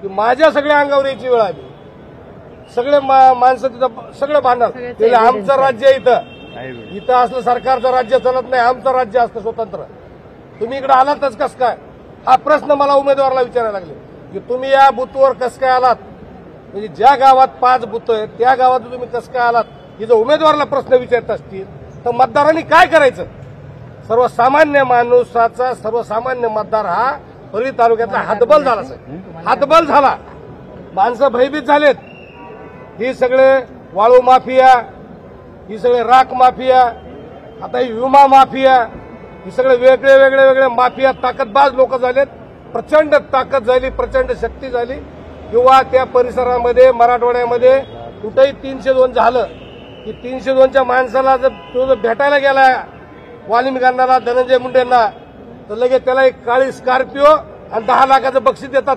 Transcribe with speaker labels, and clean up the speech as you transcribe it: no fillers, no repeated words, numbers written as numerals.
Speaker 1: की माझ्या सगळ्या अंगावर यायची वेळ आली, सगळे माणसं तिथं सगळं भांडणार, ते आमचं राज्य आहे इथं असलं सरकारचं राज्य चालत नाही, आमचं राज्य असतं स्वतंत्र, तुम्ही इकडे आलातच कस काय, हा प्रश्न मला उमेदवाराला विचारायला लागले की तुम्ही या बूथवर कस काय आलात, म्हणजे ज्या गावात 5 बूथ आहेत त्या गावात तुम्ही कस काय आलात, हे जर उमेदवाराला प्रश्न विचारत असतील तर मतदारांनी काय करायचं. सर्वसामान्य माणसाचा सर्वसामान्य मतदार हा परळी तालुक्यातला हातबल झाला, हातबल झाला, माणसं भयभीत झालेत. ही सगळे वाळू माफिया, ही सगळे राख माफिया, आता ही विमा माफिया, ही सगळे वेगळे वेगळे वेगळे माफिया ताकदबाज लोक झालेत. प्रचंड ताकद झाली, प्रचंड शक्ती झाली. किंवा त्या परिसरामध्ये मराठवाड्यामध्ये कुठेही 302 झालं की 302च्या माणसाला जर तो भेटायला गेला वाल्मिकांना, धनंजय मुंडेंना, तर लगेच त्याला एक काळी स्कॉर्पिओ आणि 10 लाखाचं बक्षीस देतात.